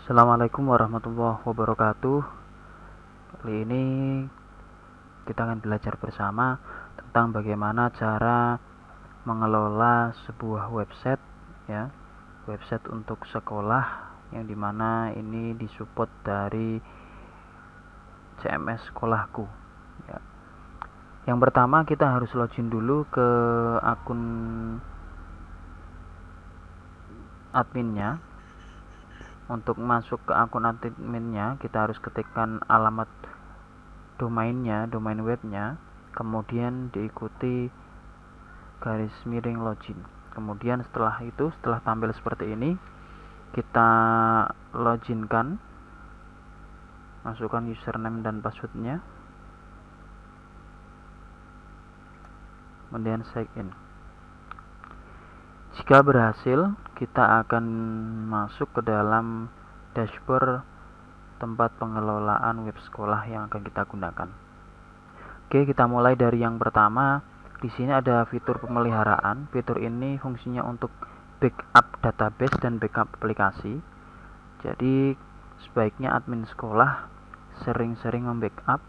Assalamualaikum warahmatullahi wabarakatuh. Kali ini kita akan belajar bersama tentang bagaimana cara mengelola sebuah website, ya, website untuk sekolah yang dimana ini disupport dari CMS sekolahku. Ya. Yang pertama kita harus login dulu ke akun adminnya. Untuk masuk ke akun adminnya kita harus ketikkan alamat domainnya, domain webnya, kemudian diikuti garis miring login. Kemudian setelah tampil seperti ini, kita loginkan, masukkan username dan passwordnya, kemudian sign in. Jika berhasil, kita akan masuk ke dalam dashboard tempat pengelolaan web sekolah yang akan kita gunakan. Oke, kita mulai dari yang pertama. Di sini ada fitur pemeliharaan. Fitur ini fungsinya untuk backup database dan backup aplikasi. Jadi, sebaiknya admin sekolah sering-sering membackup,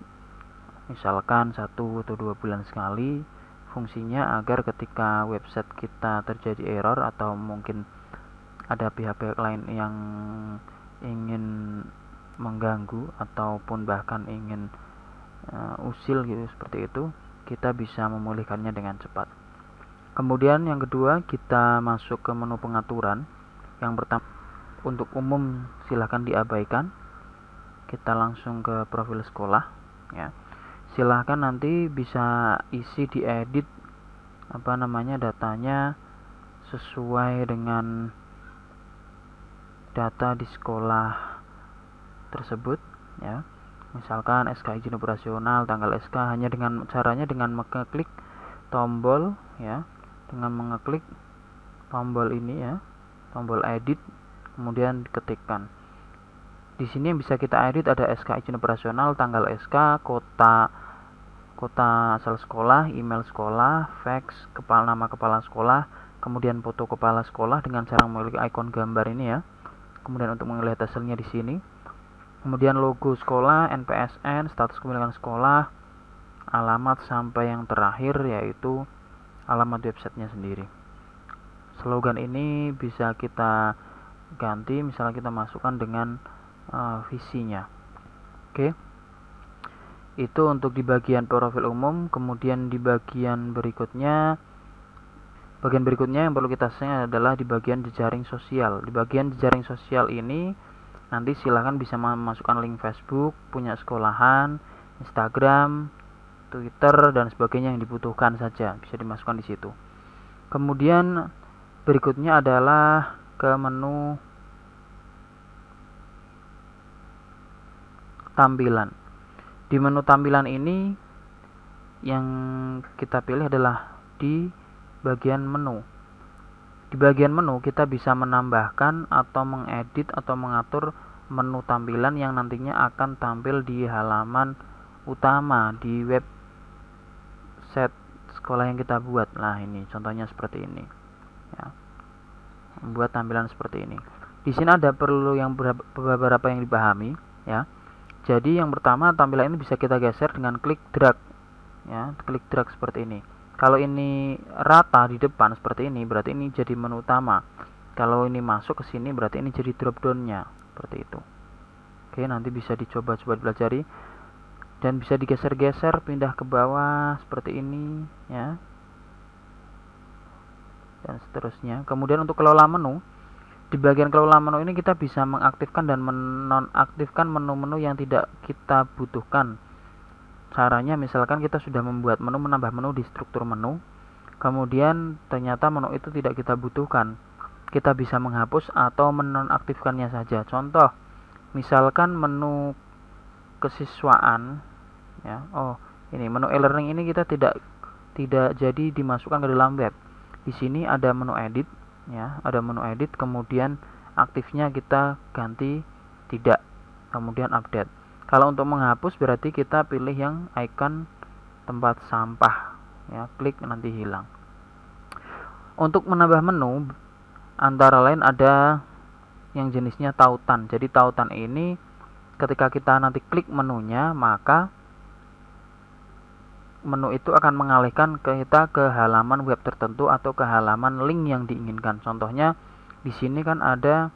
misalkan 1 atau 2 bulan sekali. Fungsinya agar ketika website kita terjadi error atau mungkin ada pihak-pihak lain yang ingin mengganggu ataupun bahkan ingin usil gitu, seperti itu, kita bisa memulihkannya dengan cepat. Kemudian yang kedua, kita masuk ke menu pengaturan. Yang pertama, untuk umum silahkan diabaikan. Kita langsung ke profil sekolah, ya. Silahkan nanti bisa isi diedit datanya sesuai dengan data di sekolah tersebut, ya. Misalkan SK izin operasional, tanggal SK, hanya dengan caranya dengan mengeklik tombol, ya, dengan mengeklik tombol ini, ya, tombol edit, kemudian diketikkan. Di sini yang bisa kita edit ada SK izin operasional, tanggal SK, kota asal sekolah, email sekolah, fax, nama kepala sekolah, kemudian foto kepala sekolah dengan cara memiliki ikon gambar ini, ya. Kemudian untuk melihat hasilnya di sini. Kemudian logo sekolah, NPSN, status kepemilikan sekolah, alamat, sampai yang terakhir yaitu alamat websitenya sendiri. Slogan ini bisa kita ganti, misalnya kita masukkan dengan visinya. Oke. Itu untuk di bagian profil umum. Kemudian di bagian berikutnya yang perlu kita share adalah di bagian jejaring sosial. Di bagian jejaring sosial ini nanti silahkan bisa memasukkan link Facebook, punya sekolahan, Instagram, Twitter, dan sebagainya yang dibutuhkan saja bisa dimasukkan di situ. Kemudian berikutnya adalah ke menu tampilan. Di menu tampilan ini yang kita pilih adalah di bagian menu. Di bagian menu kita bisa menambahkan atau mengedit atau mengatur menu tampilan yang nantinya akan tampil di halaman utama di website sekolah yang kita buat. Nah, ini contohnya seperti ini, ya. Membuat tampilan seperti ini. Di sini ada perlu yang beberapa yang dipahami, ya. Jadi yang pertama, tampilan ini bisa kita geser dengan klik drag, ya, klik drag seperti ini. Kalau ini rata di depan seperti ini, berarti ini jadi menu utama. Kalau ini masuk ke sini, berarti ini jadi drop down-nya, seperti itu. Oke, nanti bisa dicoba-coba dipelajari dan bisa digeser-geser, pindah ke bawah seperti ini, ya, dan seterusnya. Kemudian untuk kelola menu, di bagian kelola menu ini kita bisa mengaktifkan dan menonaktifkan menu-menu yang tidak kita butuhkan. Caranya misalkan kita sudah membuat menu, menambah menu di struktur menu, kemudian ternyata menu itu tidak kita butuhkan, kita bisa menghapus atau menonaktifkannya saja. Contoh, misalkan menu kesiswaan, ya. Ini menu e-learning ini kita tidak jadi dimasukkan ke dalam web. Di sini ada menu edit, ya, ada menu edit, kemudian aktifnya kita ganti tidak, kemudian update. Kalau untuk menghapus berarti kita pilih yang icon tempat sampah, ya, klik nanti hilang. Untuk menambah menu antara lain ada yang jenisnya tautan. Jadi tautan ini ketika kita nanti klik menunya, maka menu itu akan mengalihkan kita ke halaman web tertentu atau ke halaman link yang diinginkan. Contohnya di sini kan ada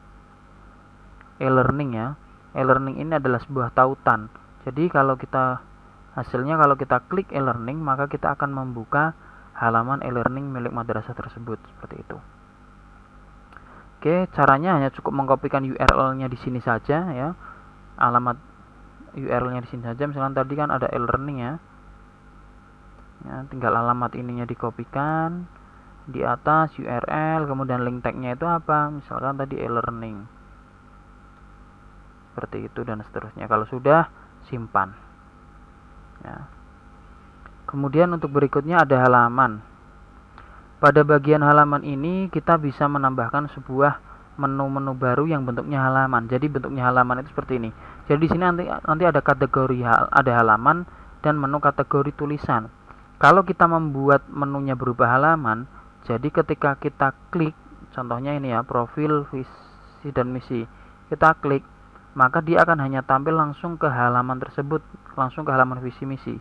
e-learning ya. E-learning ini adalah sebuah tautan. Jadi kalau kita klik e-learning, maka kita akan membuka halaman e-learning milik madrasah tersebut seperti itu. Oke, caranya hanya cukup mengkopikan URL-nya di sini saja ya. Alamat URL-nya di sini saja. Misalkan tadi kan ada e-learning ya. Ya, tinggal alamat ininya dikopikan, di atas URL, kemudian link tag-nya itu apa, misalkan tadi e-learning, seperti itu dan seterusnya. Kalau sudah, simpan ya. Kemudian untuk berikutnya ada halaman. Pada bagian halaman ini kita bisa menambahkan sebuah menu-menu baru yang bentuknya halaman. Jadi bentuknya halaman itu seperti ini. Jadi di sini nanti ada kategori, ada halaman dan menu kategori tulisan. Kalau kita membuat menunya berubah halaman, jadi ketika kita klik, contohnya ini ya, profil, visi dan misi, kita klik, maka dia akan hanya tampil langsung ke halaman tersebut, langsung ke halaman visi misi.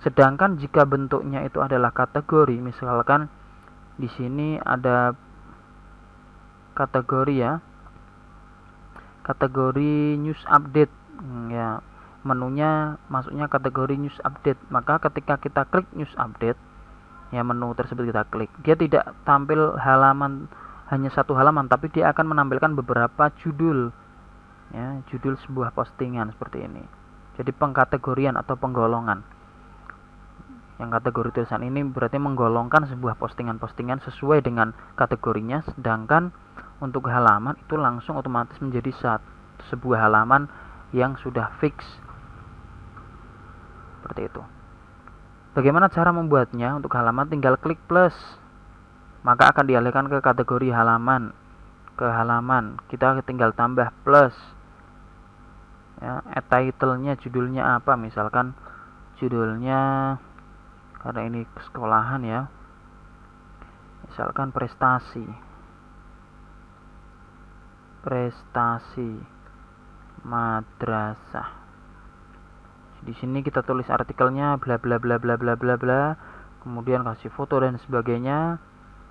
Sedangkan jika bentuknya itu adalah kategori, misalkan di sini ada kategori ya, kategori news update ya, menunya masuknya kategori news update, maka ketika kita klik news update ya, menu tersebut kita klik, dia tidak tampil halaman hanya satu halaman, tapi dia akan menampilkan beberapa judul ya, judul sebuah postingan seperti ini. Jadi pengkategorian atau penggolongan. Yang kategori tulisan ini berarti menggolongkan sebuah postingan-postingan sesuai dengan kategorinya, sedangkan untuk halaman itu langsung otomatis menjadi sebuah halaman yang sudah fix. Seperti itu. Bagaimana cara membuatnya? Untuk halaman tinggal klik plus, maka akan dialihkan ke kategori halaman. Ke halaman kita tinggal tambah plus ya, title-nya, judulnya apa, misalkan judulnya, karena ini sekolahan ya, misalkan prestasi madrasah. Di sini kita tulis artikelnya bla bla bla bla bla bla bla, kemudian kasih foto dan sebagainya,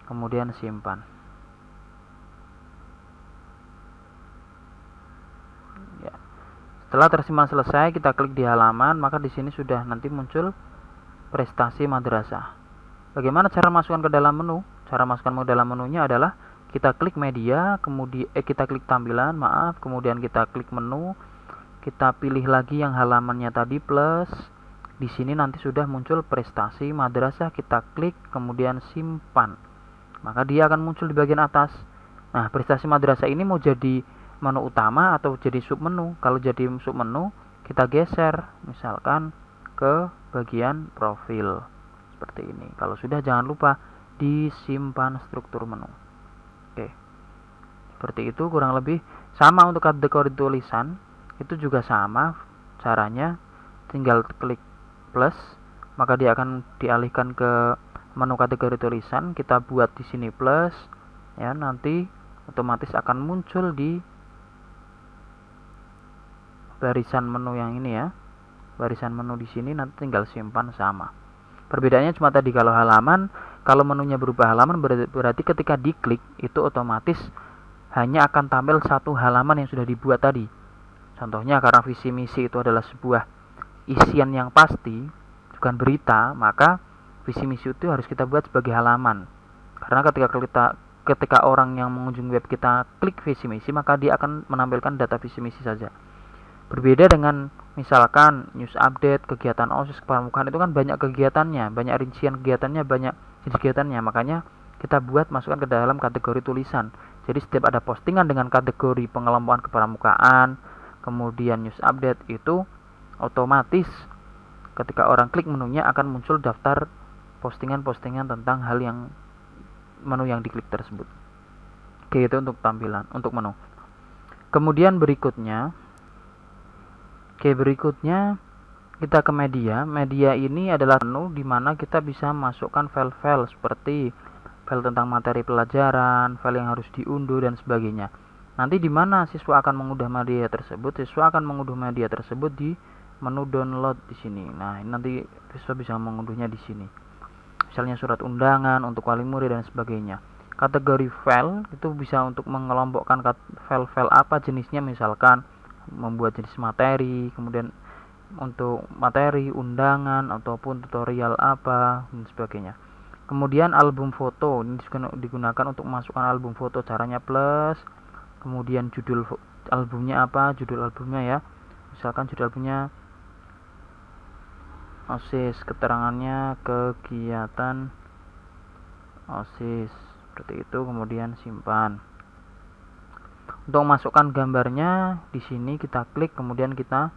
kemudian simpan. Ya. Setelah tersimpan selesai, kita klik di halaman, maka di sini sudah nanti muncul prestasi madrasah. Bagaimana cara masukkan ke dalam menu? Cara masukkan ke dalam menunya adalah kita klik media, kemudian kita klik tampilan, kemudian kita klik menu. Kita pilih lagi yang halamannya tadi plus. Di sini nanti sudah muncul prestasi madrasah, kita klik kemudian simpan. Maka dia akan muncul di bagian atas. Nah, prestasi madrasah ini mau jadi menu utama atau jadi submenu? Kalau jadi submenu, kita geser misalkan ke bagian profil. Seperti ini. Kalau sudah, jangan lupa disimpan struktur menu. Oke. Seperti itu kurang lebih. Sama untuk kategori tulisan. Itu juga sama caranya, tinggal klik plus, maka dia akan dialihkan ke menu kategori tulisan. Kita buat di sini plus ya, nanti otomatis akan muncul di barisan menu yang ini ya, barisan menu di sini, nanti tinggal simpan. Sama perbedaannya cuma tadi, kalau halaman, kalau menunya berubah halaman berarti ketika diklik itu otomatis hanya akan tampil satu halaman yang sudah dibuat tadi. Contohnya karena visi misi itu adalah sebuah isian yang pasti, bukan berita, maka visi misi itu harus kita buat sebagai halaman. Karena ketika orang yang mengunjungi web kita klik visi misi, maka dia akan menampilkan data visi misi saja. Berbeda dengan misalkan news update, kegiatan OSIS, kepramukaan, itu kan banyak kegiatannya, banyak rincian kegiatannya, banyak jenis kegiatannya. Makanya kita buat masukkan ke dalam kategori tulisan. Jadi setiap ada postingan dengan kategori pengelompokan kepramukaan, kemudian news update, itu otomatis ketika orang klik menunya akan muncul daftar postingan-postingan tentang hal yang menu yang diklik tersebut. Oke, itu untuk tampilan, untuk menu. Kemudian berikutnya kita ke media. Media ini adalah menu di mana kita bisa masukkan file-file seperti file tentang materi pelajaran, file yang harus diunduh dan sebagainya. Nanti di mana siswa akan mengunduh media tersebut? Siswa akan mengunduh media tersebut di menu download di sini. Nah, ini nanti siswa bisa mengunduhnya di sini. Misalnya surat undangan untuk wali murid dan sebagainya. Kategori file itu bisa untuk mengelompokkan file-file apa jenisnya, misalkan membuat jenis materi, kemudian untuk materi, undangan, ataupun tutorial apa dan sebagainya. Kemudian album foto ini digunakan untuk memasukkan album foto, caranya plus, kemudian judul albumnya apa, judul albumnya ya, misalkan judul albumnya OSIS, keterangannya kegiatan OSIS, seperti itu, kemudian simpan. Untuk masukkan gambarnya di sini kita klik, kemudian kita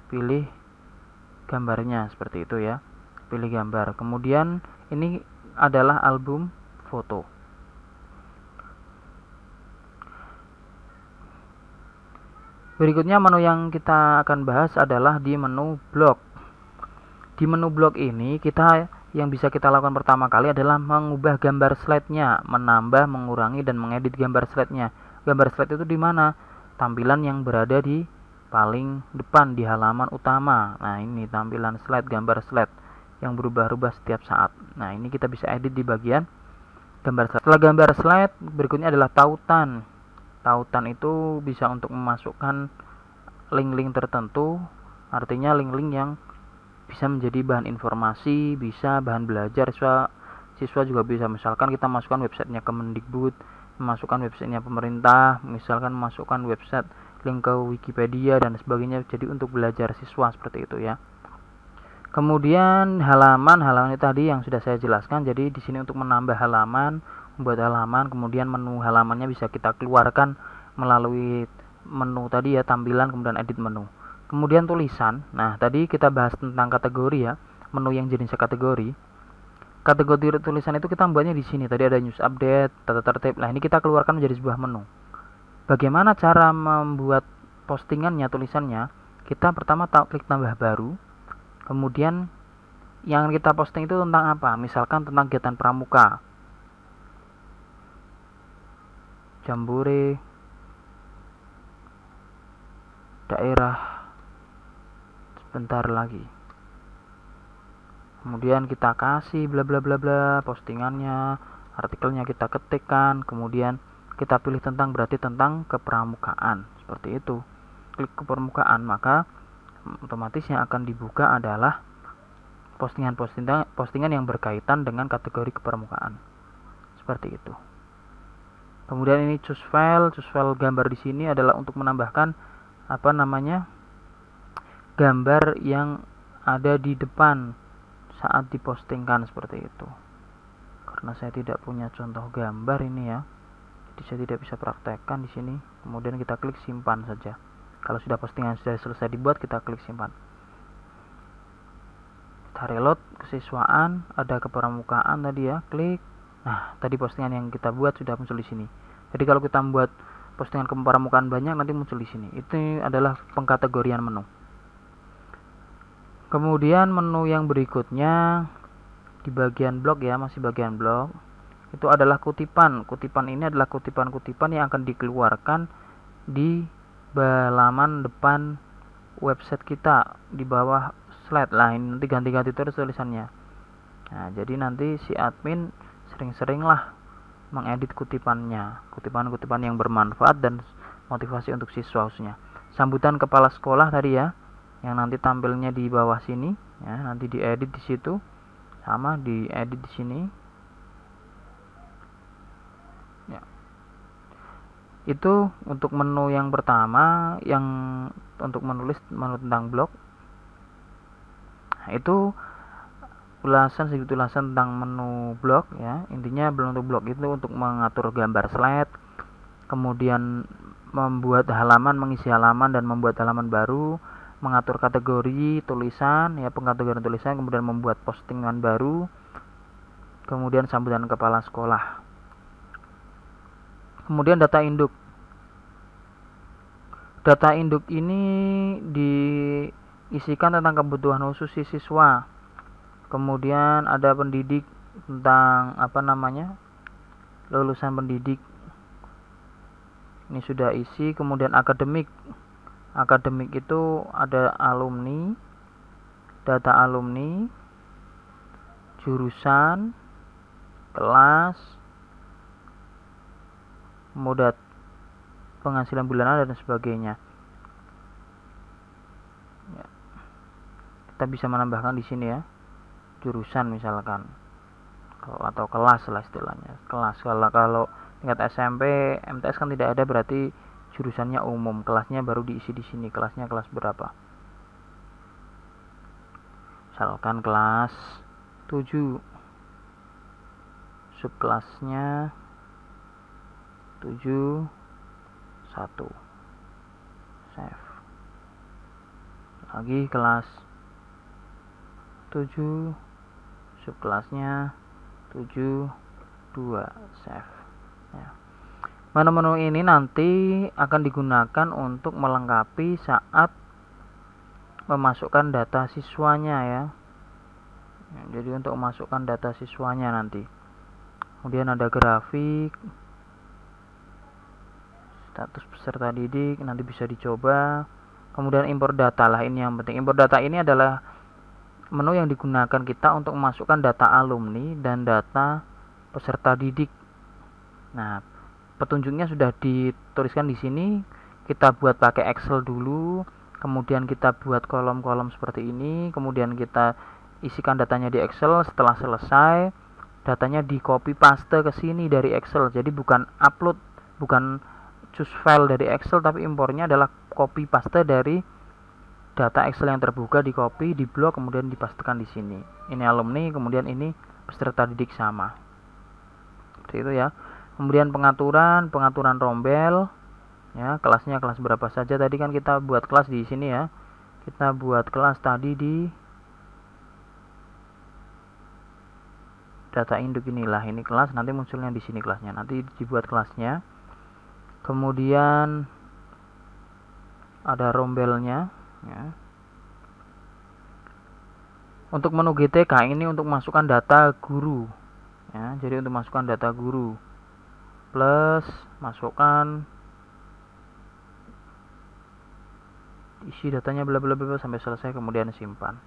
pilih gambarnya seperti itu ya, pilih gambar. Kemudian ini adalah album foto. Berikutnya menu yang kita akan bahas adalah di menu blok. Di menu blok ini yang bisa kita lakukan pertama kali adalah mengubah gambar slide-nya, menambah, mengurangi, dan mengedit gambar slide-nya. Gambar slide itu di mana? Tampilan yang berada di paling depan di halaman utama. Nah, ini tampilan slide, gambar slide yang berubah-ubah setiap saat. Nah, ini kita bisa edit di bagian gambar slide. Setelah gambar slide, berikutnya adalah tautan. Tautan itu bisa untuk memasukkan link-link tertentu, artinya link-link yang bisa menjadi bahan informasi, bisa bahan belajar. Siswa juga bisa, misalkan kita masukkan websitenya Kemendikbud, memasukkan websitenya pemerintah, misalkan memasukkan website link ke Wikipedia dan sebagainya, jadi untuk belajar siswa seperti itu ya. Kemudian halaman itu tadi yang sudah saya jelaskan. Jadi di sini untuk menambah halaman, membuat halaman, kemudian menu halamannya bisa kita keluarkan melalui menu tadi ya, tampilan, kemudian edit menu. Kemudian tulisan. Nah, tadi kita bahas tentang kategori ya, menu yang jenisnya kategori. Kategori tulisan itu kita membuatnya di sini. Tadi ada news update, tata tertib. Nah, ini kita keluarkan menjadi sebuah menu. Bagaimana cara membuat postingannya, tulisannya? Kita pertama klik tambah baru. Kemudian yang kita posting itu tentang apa? Misalkan tentang kegiatan pramuka, jambore daerah sebentar lagi. Kemudian kita kasih bla bla bla bla postingannya, artikelnya kita ketikkan, kemudian kita pilih tentang kepramukaan, seperti itu. Klik kepramukaan, maka otomatis yang akan dibuka adalah postingan yang berkaitan dengan kategori kepramukaan, seperti itu. Kemudian ini choose file gambar di sini adalah untuk menambahkan gambar yang ada di depan saat dipostingkan, seperti itu. Karena saya tidak punya contoh gambar ini ya, jadi saya tidak bisa praktekkan di sini. Kemudian kita klik simpan saja. Kalau sudah postingan sudah selesai dibuat, kita klik simpan. Kita reload kesiswaan, ada kepramukaan tadi ya, klik. Nah, tadi postingan yang kita buat sudah muncul di sini. Jadi kalau kita membuat postingan kepramukaan banyak, nanti muncul di sini. Itu adalah pengkategorian menu. Kemudian menu yang berikutnya di bagian blog ya, masih bagian blog, itu adalah kutipan. Kutipan ini adalah kutipan-kutipan yang akan dikeluarkan di halaman depan website kita di bawah slide lah. Ini nanti ganti-ganti terus tulisannya. Nah, jadi nanti si admin sering-seringlah mengedit kutipan yang bermanfaat dan motivasi untuk siswa khususnya. Sambutan kepala sekolah tadi ya, yang nanti tampilnya di bawah sini ya, nanti diedit di situ, sama diedit di sini ya. Itu untuk menu yang pertama, yang untuk menu tentang blog. Nah, itu sedikit ulasan tentang menu blog ya. Intinya untuk blog itu untuk mengatur gambar slide, kemudian membuat halaman, mengisi halaman dan membuat halaman baru, mengatur kategori tulisan ya, pengkategorian tulisan, kemudian membuat postingan baru, kemudian sambutan kepala sekolah. Kemudian data induk. Data induk ini diisikan tentang kebutuhan khusus siswa. Kemudian ada pendidik, tentang lulusan pendidik. Ini sudah isi. Kemudian akademik. Akademik itu ada alumni, data alumni, jurusan, kelas, mode penghasilan bulanan dan sebagainya. Ya. Kita bisa menambahkan di sini ya, jurusan misalkan, atau kelas lah istilahnya. Kelas kalau tingkat SMP, MTS kan tidak ada, berarti jurusannya umum, kelasnya baru diisi di sini. Kelasnya kelas berapa? Misalkan kelas 7, subkelasnya 7 1. Save. Lagi kelas 7, subkelasnya 7 2. Save. Ya. Menu-menu ini nanti akan digunakan untuk melengkapi saat memasukkan data siswanya ya. Jadi untuk memasukkan data siswanya nanti. Kemudian ada grafik, status peserta didik, nanti bisa dicoba. Kemudian impor data lah, ini yang penting. Impor data ini adalah menu yang digunakan kita untuk memasukkan data alumni dan data peserta didik. Nah, petunjuknya sudah dituliskan di sini. Kita buat pakai Excel dulu, kemudian kita buat kolom-kolom seperti ini, kemudian kita isikan datanya di Excel. Setelah selesai, datanya di copy paste ke sini dari Excel. Jadi bukan upload, bukan choose file dari Excel, tapi impornya adalah copy paste dari data Excel yang terbuka, di copy, di blok, kemudian dipastekan di sini. Ini alumni, kemudian ini peserta didik sama. Seperti itu ya. Kemudian pengaturan rombel ya, kelasnya kelas berapa saja. Tadi kan kita buat kelas di sini ya. Kita buat kelas tadi di data induk inilah, ini kelas, nanti munculnya di sini kelasnya. Nanti dibuat kelasnya. Kemudian ada rombelnya ya. Untuk menu GTK ini untuk masukkan data guru ya. Jadi untuk masukkan data guru, plus masukkan, isi datanya bla bla bla sampai selesai, kemudian simpan.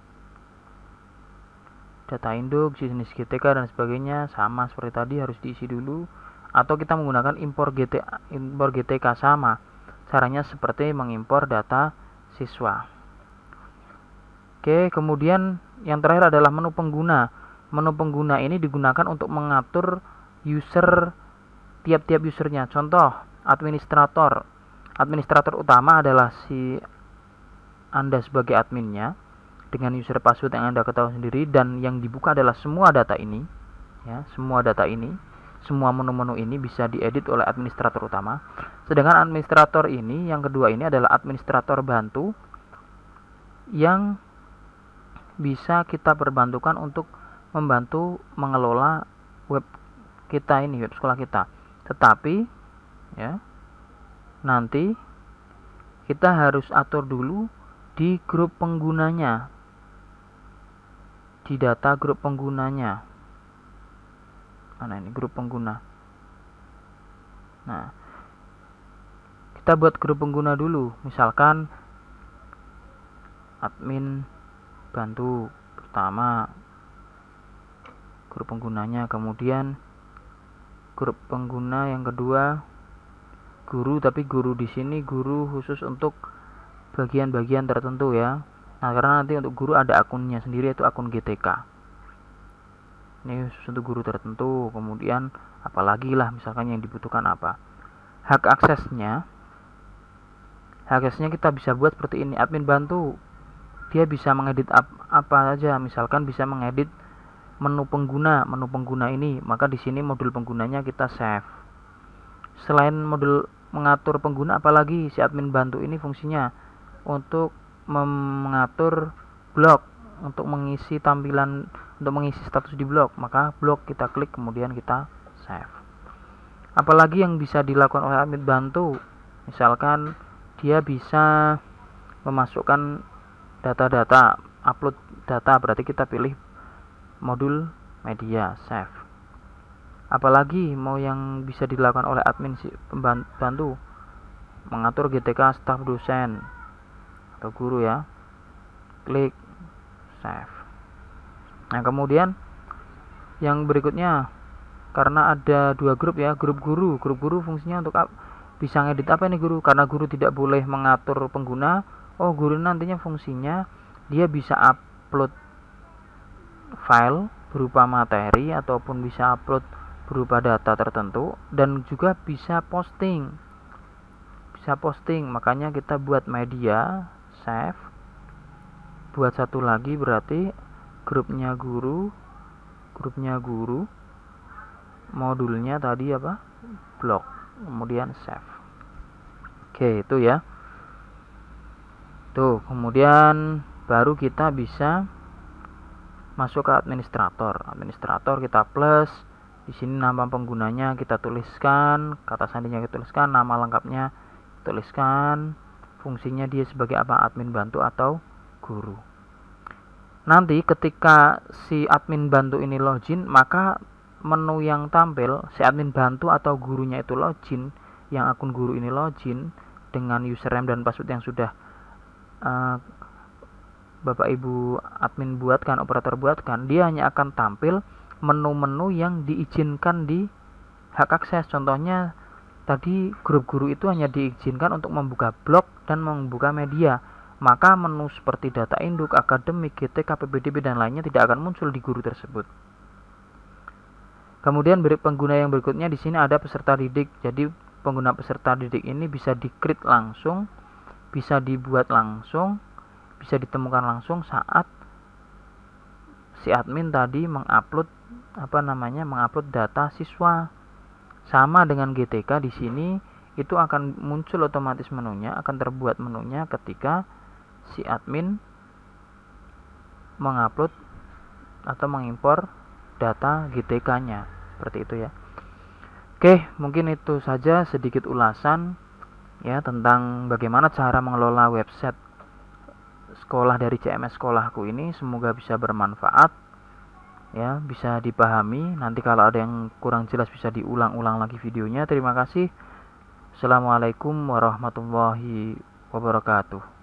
Data induk, jenis GTK dan sebagainya sama seperti tadi, harus diisi dulu. Atau kita menggunakan impor GTK sama. Caranya seperti mengimpor data siswa. Oke, kemudian yang terakhir adalah menu pengguna. Menu pengguna ini digunakan untuk mengatur user, tiap-tiap usernya. Contoh, administrator. Administrator utama adalah si Anda sebagai adminnya, dengan user password yang Anda ketahui sendiri, dan yang dibuka adalah semua data ini ya, semua data ini, semua menu-menu ini bisa diedit oleh administrator utama. Sedangkan administrator ini, yang kedua ini adalah administrator bantu, yang bisa kita perbantukan untuk membantu mengelola web kita ini, web sekolah kita. Tetapi ya, nanti kita harus atur dulu di grup penggunanya, di data grup penggunanya. Mana ini grup pengguna? Nah, kita buat grup pengguna dulu. Misalkan admin bantu pertama, grup penggunanya. Kemudian grup pengguna yang kedua guru, tapi guru di sini guru khusus untuk bagian-bagian tertentu ya. Nah, karena nanti untuk guru ada akunnya sendiri, yaitu akun GTK. Ini khusus untuk guru tertentu. Kemudian apalagi lah misalkan yang dibutuhkan apa. Hak aksesnya kita bisa buat seperti ini. Admin bantu, dia bisa mengedit apa saja. Misalkan bisa mengedit menu pengguna ini, maka di sini modul penggunanya kita save. Selain modul mengatur pengguna, apalagi si admin bantu ini fungsinya untuk mengatur blog, untuk mengisi tampilan, untuk mengisi status di blog, maka blog kita klik kemudian kita save. Apalagi yang bisa dilakukan oleh admin bantu, misalkan dia bisa memasukkan data-data, upload data, berarti kita pilih modul media, save. Apalagi mau yang bisa dilakukan oleh admin si pembantu, mengatur GTK staf dosen atau guru ya. Klik save. Nah, kemudian yang berikutnya, karena ada dua grup ya, grup guru fungsinya untuk bisa ngedit apa ini guru, karena guru tidak boleh mengatur pengguna. Guru nantinya fungsinya dia bisa upload file berupa materi ataupun bisa upload berupa data tertentu, dan juga bisa posting. Makanya kita buat media, save, buat satu lagi, berarti grupnya guru, modulnya tadi apa, blog, kemudian save. Oke, itu ya. Tuh, kemudian baru kita bisa masuk ke administrator kita plus. Di sini nama penggunanya kita tuliskan, kata sandinya kita tuliskan, nama lengkapnya tuliskan, fungsinya dia sebagai apa, admin bantu atau guru. Nanti ketika si admin bantu ini login, maka menu yang tampil si admin bantu atau gurunya itu login, yang akun guru ini login dengan username dan password yang sudah Bapak Ibu admin buatkan, operator buatkan, dia hanya akan tampil menu-menu yang diizinkan di hak akses. Contohnya tadi grup guru itu hanya diizinkan untuk membuka blog dan membuka media, maka menu seperti data induk, akademik, GTK, PPDB dan lainnya tidak akan muncul di guru tersebut. Kemudian pengguna yang berikutnya di sini ada peserta didik. Jadi pengguna peserta didik ini bisa di-create langsung, bisa dibuat langsung, bisa ditemukan langsung saat si admin tadi mengupload data siswa. Sama dengan GTK, di sini itu akan muncul otomatis menunya, akan terbuat menunya ketika si admin mengupload atau mengimpor data GTK-nya, seperti itu ya. Oke, mungkin itu saja sedikit ulasan ya tentang bagaimana cara mengelola website sekolah dari CMS sekolahku ini. Semoga bisa bermanfaat ya, bisa dipahami. Nanti kalau ada yang kurang jelas bisa diulang-ulang lagi videonya. Terima kasih. Assalamualaikum warahmatullahi wabarakatuh.